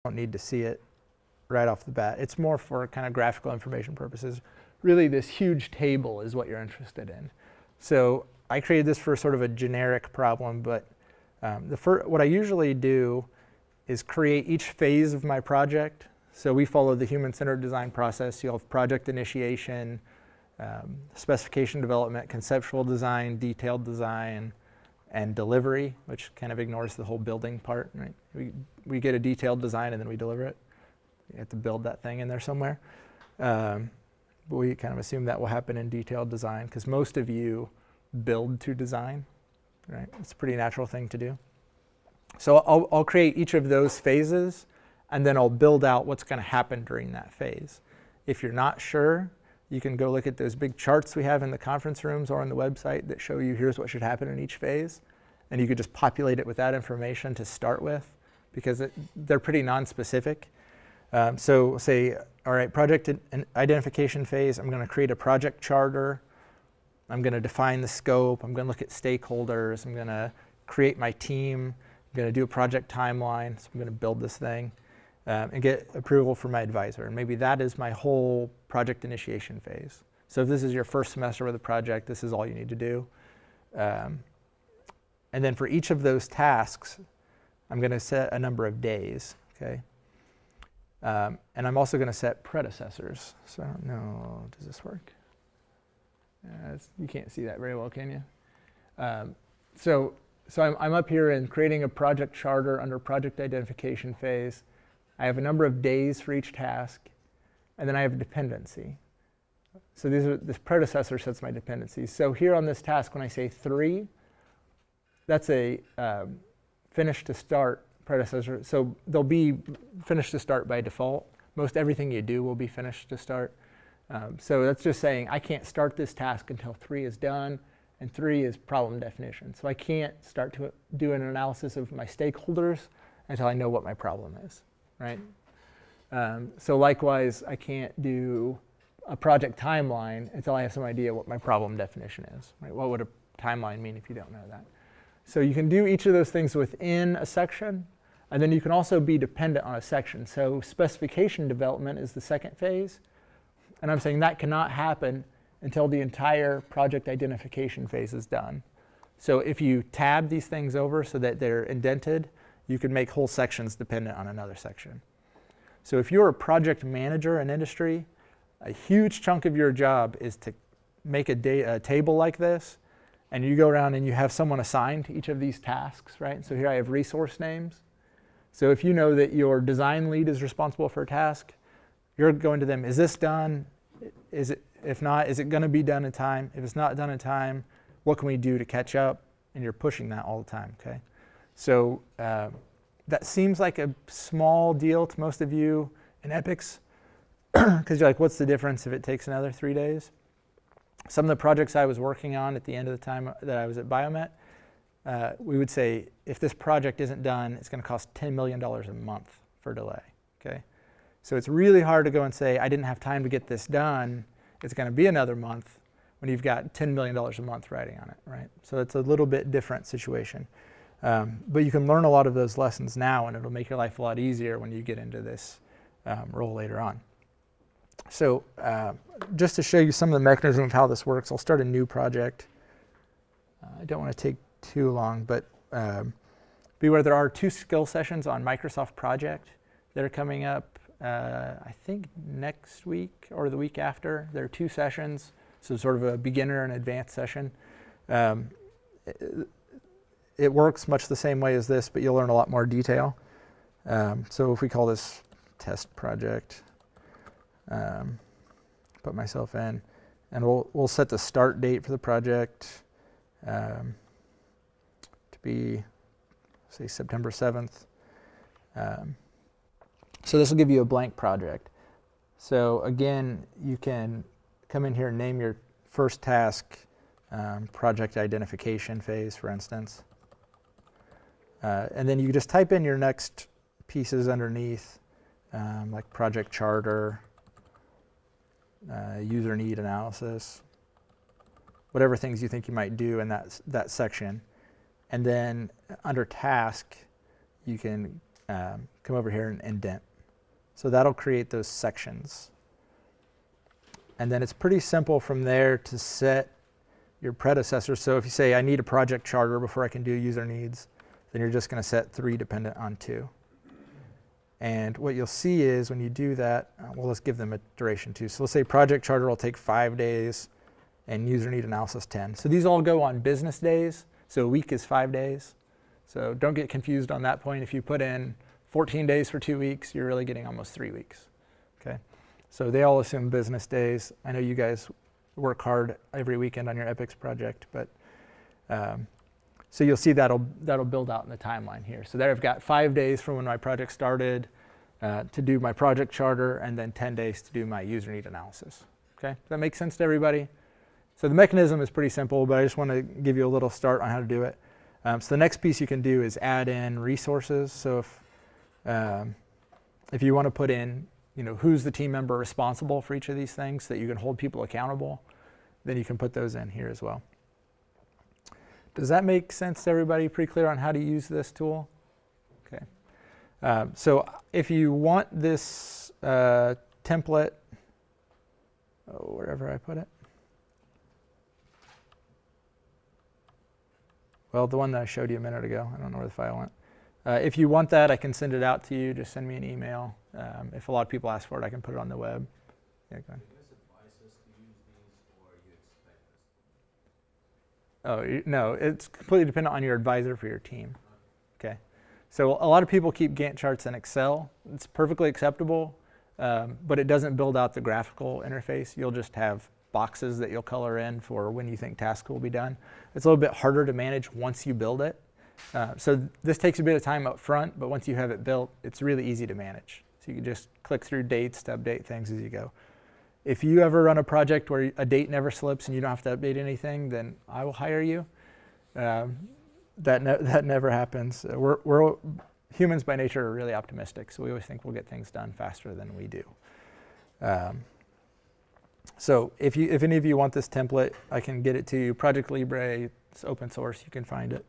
don't need to see it right off the bat. It's more for kind of graphical information purposes. Really, this huge table is what you're interested in. So I created this for sort of a generic problem, but what I usually do is create each phase of my project. So we follow the human-centered design process. You'll have project initiation, specification development, conceptual design, detailed design, and delivery, which kind of ignores the whole building part, right? We get a detailed design and then we deliver it. You have to build that thing in there somewhere. But we kind of assume that will happen in detailed design because most of you build to design, right? It's a pretty natural thing to do. So I'll create each of those phases and then I'll build out what's going to happen during that phase. If you're not sure, you can go look at those big charts we have in the conference rooms or on the website that show you here's what should happen in each phase. And you could just populate it with that information to start with because they're pretty non-specific. So say, all right, project identification phase, I'm going to create a project charter. I'm going to define the scope. I'm going to look at stakeholders. I'm going to create my team. I'm going to do a project timeline. So I'm going to build this thing and get approval from my advisor. And maybe that is my whole project initiation phase. So if this is your first semester with a project, this is all you need to do. And then for each of those tasks, I'm going to set a number of days, okay? And I'm also going to set predecessors. So I don't know, does this work? You can't see that very well, can you? So I'm up here and creating a project charter under project identification phase. I have a number of days for each task, and then I have a dependency. So this predecessor sets my dependencies. So here on this task, when I say 3, that's a finish to start predecessor. So they'll be finish to start by default. Most everything you do will be finished to start. So that's just saying I can't start this task until 3 is done, and 3 is problem definition. So I can't start to do an analysis of my stakeholders until I know what my problem is, right? So likewise, I can't do a project timeline until I have some idea what my problem definition is, right? What would a timeline mean if you don't know that? So you can do each of those things within a section, and then you can also be dependent on a section. So specification development is the second phase. And I'm saying that cannot happen until the entire project identification phase is done. So if you tab these things over so that they're indented, you can make whole sections dependent on another section. So if you're a project manager in industry, a huge chunk of your job is to make a table like this, and you go around and you have someone assigned to each of these tasks, right? So here I have resource names. So if you know that your design lead is responsible for a task, you're going to them, is this done? If not, is it going to be done in time? If it's not done in time, what can we do to catch up? And you're pushing that all the time, okay? So that seems like a small deal to most of you in EPICS, because you're like, what's the difference if it takes another 3 days? Some of the projects I was working on at the end of the time that I was at Biomet, we would say, if this project isn't done, it's going to cost $10 million a month for delay, okay? So it's really hard to go and say, I didn't have time to get this done. It's going to be another month when you've got $10 million a month riding on it, right? So it's a little bit different situation. But you can learn a lot of those lessons now, and it'll make your life a lot easier when you get into this role later on. So just to show you some of the mechanism of how this works, I'll start a new project. I don't want to take too long, but be aware there are 2 skill sessions on Microsoft Project that are coming up. I think next week or the week after. There are 2 sessions, so sort of a beginner and advanced session. It works much the same way as this, but you'll learn a lot more detail. So if we call this test project, put myself in, and we'll set the start date for the project to be, say, September 7th. So this will give you a blank project. So again, you can come in here and name your first task project identification phase, for instance. And then you just type in your next pieces underneath, like project charter, user need analysis, whatever things you think you might do in that section. And then under task, you can come over here and indent. So that'll create those sections. And then it's pretty simple from there to set your predecessor. So if you say, I need a project charter before I can do user needs, then you're just going to set 3 dependent on 2. And what you'll see is when you do that, well, let's give them a duration too. So let's say project charter will take 5 days and user need analysis 10. So these all go on business days. So a week is 5 days. So don't get confused on that point. If you put in 14 days for 2 weeks, you're really getting almost 3 weeks. Okay. So they all assume business days. I know you guys work hard every weekend on your EPICS project, but so you'll see that'll build out in the timeline here. So there I've got 5 days from when my project started to do my project charter, and then 10 days to do my user need analysis. Okay, does that make sense to everybody? So the mechanism is pretty simple, but I just want to give you a little start on how to do it. So the next piece you can do is add in resources. So if you want to put in, who's the team member responsible for each of these things so that you can hold people accountable, then you can put those in here as well. Does that make sense to everybody? Pretty clear on how to use this tool? Okay. So if you want this template, wherever I put it. Well, the one that I showed you a minute ago, I don't know where the file went. If you want that, I can send it out to you. Just send me an email. If a lot of people ask for it, I can put it on the web. Yeah, go ahead. Oh, no, it's completely dependent on your advisor for your team. Okay. So a lot of people keep Gantt charts in Excel. It's perfectly acceptable, but it doesn't build out the graphical interface. You'll just have boxes that you'll color in for when you think tasks will be done. It's a little bit harder to manage once you build it. So this takes a bit of time up front, but once you have it built, it's really easy to manage. So you can just click through dates to update things as you go. If you ever run a project where a date never slips and you don't have to update anything, then I will hire you. That never happens. We're humans by nature are really optimistic, so we always think we'll get things done faster than we do. So if any of you want this template, I can get it to you. Project Libre, it's open source, you can find it.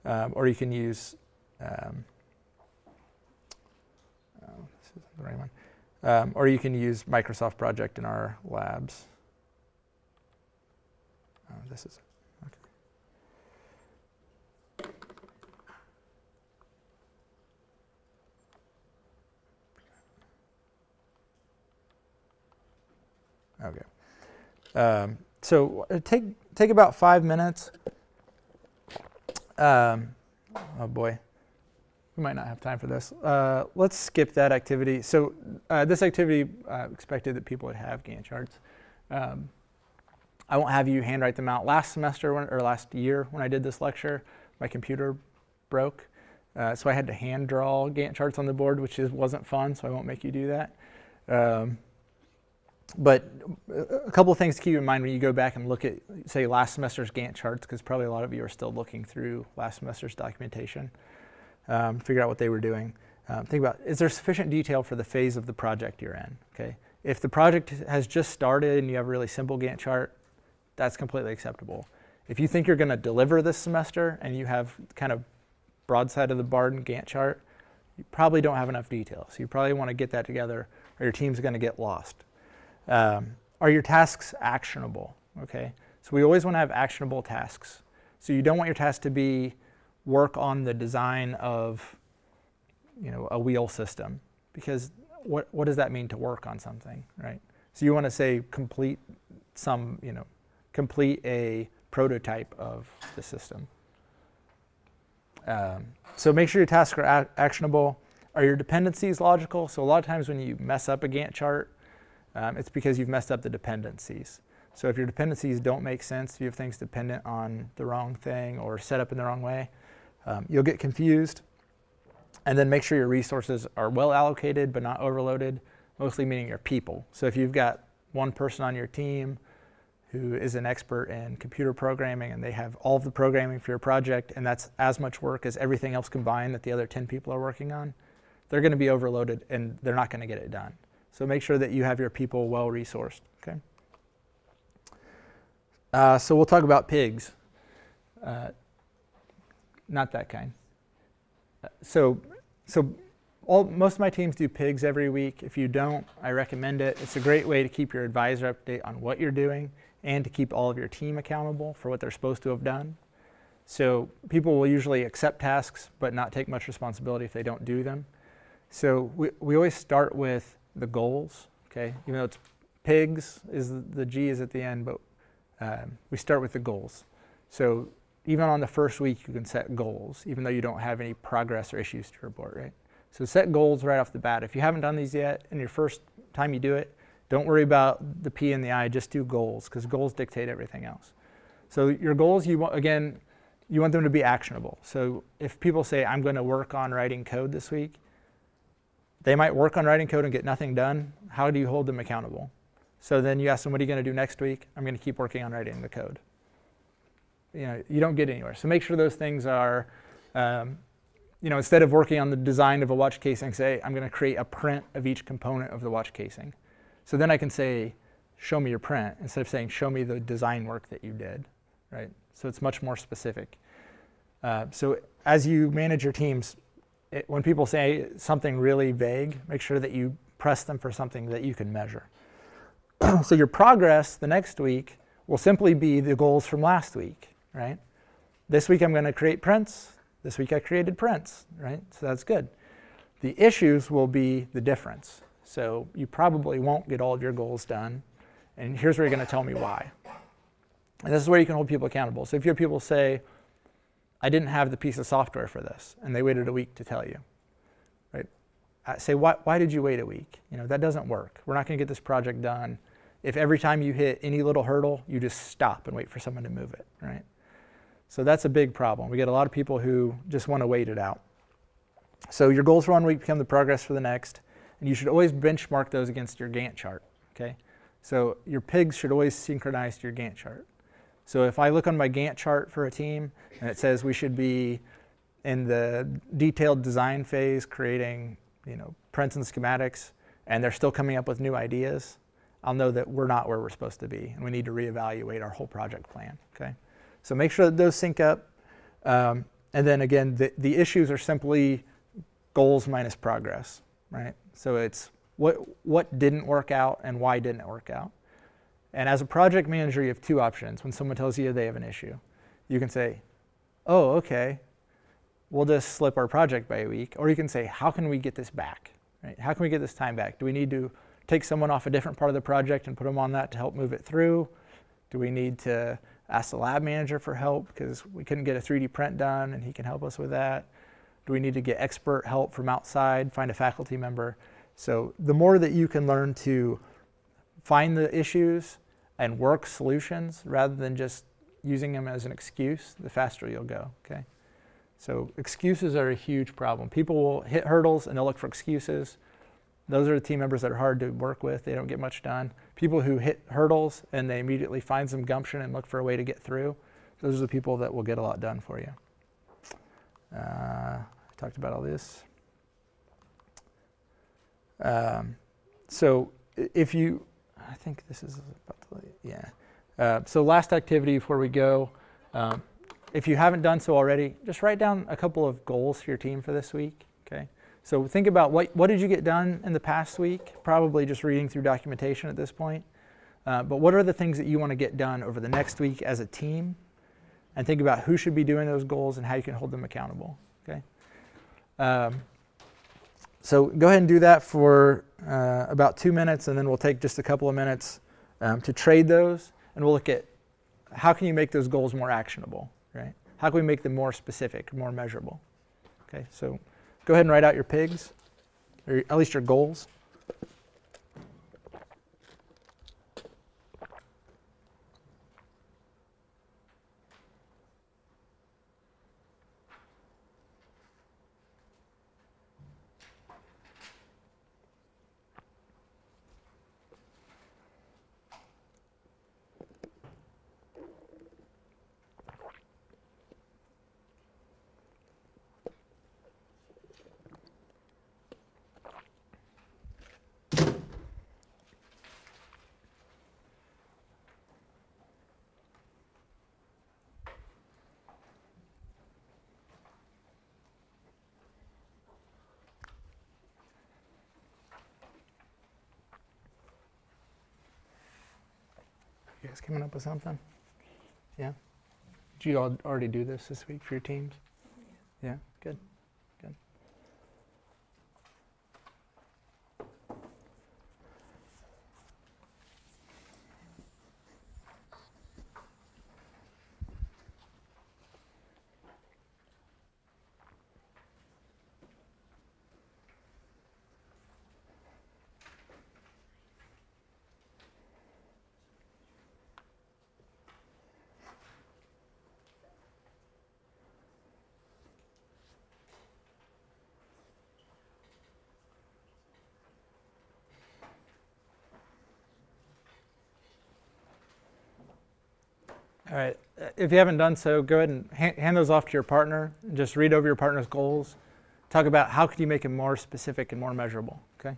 Or you can use, this isn't the right one. Or you can use Microsoft Project in our labs. Oh, this is it. Okay. Okay. So take about 5 minutes. Oh boy, we might not have time for this. Let's skip that activity. So this activity expected that people would have Gantt charts. I won't have you handwrite them out. Last semester or last year when I did this lecture, my computer broke. So I had to hand draw Gantt charts on the board, which wasn't fun, so I won't make you do that. But a couple of things to keep in mind when you go back and look at, say, last semester's Gantt charts, because probably a lot of you are still looking through last semester's documentation, figure out what they were doing. Think about, is there sufficient detail for the phase of the project you're in? Okay. If the project has just started and you have a really simple Gantt chart, that's completely acceptable. If you think you're going to deliver this semester and you have kind of broadside of the barn Gantt chart, you probably don't have enough detail. So you probably want to get that together or your team's going to get lost. Are your tasks actionable? Okay, so we always want to have actionable tasks. So you don't want your task to be work on the design of, a wheel system, because what does that mean to work on something, right? So you want to say complete a prototype of the system. So make sure your tasks are actionable. Are your dependencies logical? So a lot of times when you mess up a Gantt chart, it's because you've messed up the dependencies. So if your dependencies don't make sense, if you have things dependent on the wrong thing or set up in the wrong way, you'll get confused. And then make sure your resources are well allocated but not overloaded, mostly meaning your people. So if you've got one person on your team who is an expert in computer programming and they have all of the programming for your project and that's as much work as everything else combined that the other 10 people are working on, they're going to be overloaded and they're not going to get it done. So make sure that you have your people well resourced. Okay. So we'll talk about pigs. Not that kind. So most of my teams do PIGs every week. If you don't, I recommend it. It's a great way to keep your advisor up to date on what you're doing and to keep all of your team accountable for what they're supposed to have done. So people will usually accept tasks but not take much responsibility if they don't do them. So we always start with the goals, okay? Even though it's PIGs, the G is at the end, but we start with the goals. So even on the first week, you can set goals, even though you don't have any progress or issues to report, right? So set goals right off the bat. If you haven't done these yet, and your first time you do it, don't worry about the P and the I, just do goals, because goals dictate everything else. So your goals, you want them to be actionable. So if people say, I'm going to work on writing code this week, they might work on writing code and get nothing done. How do you hold them accountable? So then you ask them, what are you going to do next week? I'm going to keep working on writing the code. You don't get anywhere. So make sure those things are, instead of working on the design of a watch casing, say, I'm going to create a print of each component of the watch casing. So then I can say, show me your print, instead of saying, show me the design work that you did, right? So it's much more specific. So as you manage your teams, when people say something really vague, make sure that you press them for something that you can measure. So your progress the next week will simply be the goals from last week, right? This week I'm going to create prints. This week I created prints, right? So that's good. The issues will be the difference. So you probably won't get all of your goals done. And here's where you're going to tell me why. And this is where you can hold people accountable. So if you have people say, I didn't have the piece of software for this, and they waited a week to tell you, right? I say, why did you wait a week? That doesn't work. We're not going to get this project done if every time you hit any little hurdle, you just stop and wait for someone to move it, right? So that's a big problem. We get a lot of people who just want to wait it out. So your goals for one week become the progress for the next, and you should always benchmark those against your Gantt chart, okay? So your PIGs should always synchronize to your Gantt chart. So if I look on my Gantt chart for a team and it says we should be in the detailed design phase creating, prints and schematics, and they're still coming up with new ideas, I'll know that we're not where we're supposed to be and we need to reevaluate our whole project plan, okay? So make sure that those sync up. And then again, the issues are simply goals minus progress, right? So it's what didn't work out and why didn't it work out. And as a project manager, you have two options. When someone tells you they have an issue, you can say, oh, okay, we'll just slip our project by a week. Or you can say, how can we get this back? Right? How can we get this time back? Do we need to take someone off a different part of the project and put them on that to help move it through? Do we need to ask the lab manager for help because we couldn't get a 3D print done and he can help us with that? Do we need to get expert help from outside, find a faculty member? So the more that you can learn to find the issues and work solutions rather than just using them as an excuse, the faster you'll go, okay? So excuses are a huge problem. People will hit hurdles and they'll look for excuses. Those are the team members that are hard to work with. They don't get much done. People who hit hurdles and they immediately find some gumption and look for a way to get through, those are the people that will get a lot done for you. I talked about all this. So if you, I think this is about to, yeah. So last activity before we go, if you haven't done so already, just write down a couple of goals for your team for this week, okay? So think about what did you get done in the past week? Probably just reading through documentation at this point. But what are the things that you want to get done over the next week as a team? And think about who should be doing those goals and how you can hold them accountable, okay? So go ahead and do that for about 2 minutes, and then we'll take just a couple of minutes to trade those, and we'll look at how can you make those goals more actionable, right? How can we make them more specific, more measurable? Okay, so go ahead and write out your PIGs, or at least your goals. You guys coming up with something? Yeah? Did you all already do this week for your teams? Yeah, good. Good. All right, if you haven't done so, go ahead and hand those off to your partner. Just read over your partner's goals. Talk about how could you make them more specific and more measurable, okay?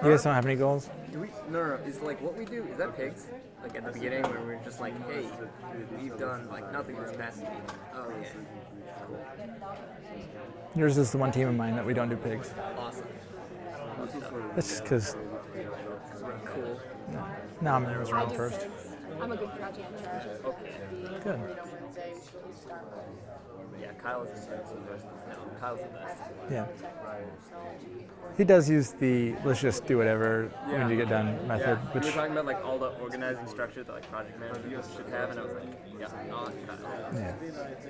You guys don't have any goals? No. Is like what we do, is that pigs? Like at the beginning when we're just like, hey, we've done like nothing this past week. Oh yeah. Cool. Yours is the one team of mine that we don't do pigs. Awesome. That's just because We're cool. Naman was around first. I'm a good project manager. Okay. Good. Yeah, Kyle's the best. No, Kyle's the best. Yeah. He does use the let's just do whatever when you get done method, Yeah. We which were talking about like all the organizing structure that like project managers should have, and I was like, yeah, not Kyle.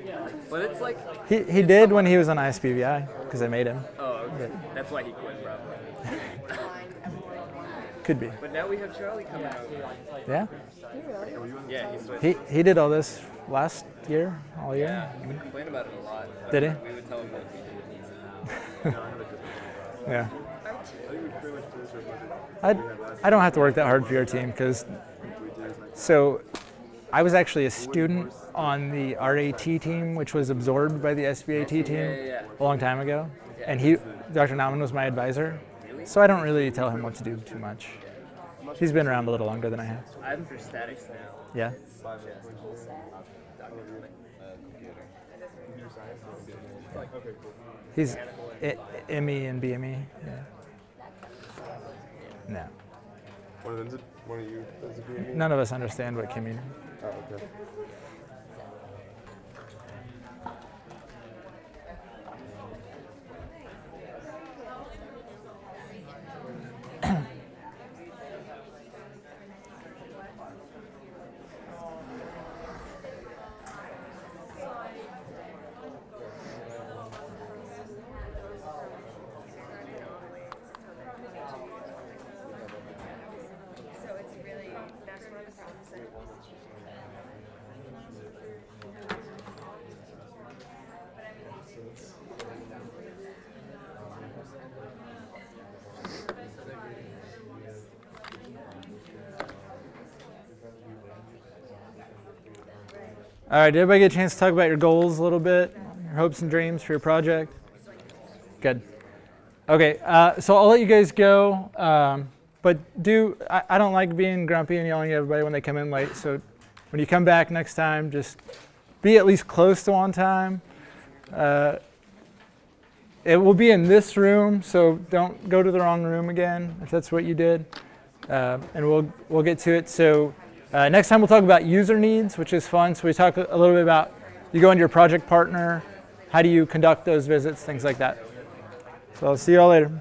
yeah. But it's like, He did when he was on ISBVI because I made him. oh, okay. That's why he quit, probably. Could be. But now we have Charlie coming out. Yeah. Yeah, he switched. He did all this last year, all year. Yeah, he would complain about it a lot. Did he? We would tell him what he did. Yeah. I don't have to work that hard for your team because, so I was actually a student on the RAT team, which was absorbed by the SBAT team Yeah. a long time ago. And Dr. Nauman was my advisor. So I don't really tell him what to do too much. He's been around a little longer than I have. I'm for statics now. Yeah. He's ME and BME. Yeah. No. One of you does agree with me? None of us understand what Kimmy. Oh, okay. All right, did everybody get a chance to talk about your goals a little bit, your hopes and dreams for your project? Good. Okay, so I'll let you guys go, but I don't like being grumpy and yelling at everybody when they come in late, so when you come back next time, just be at least close to on time. It will be in this room, so don't go to the wrong room again if that's what you did, and we'll get to it. So. Next time we'll talk about user needs, which is fun. So we talk a little bit about, you go into your project partner, how do you conduct those visits, things like that. So I'll see you all later.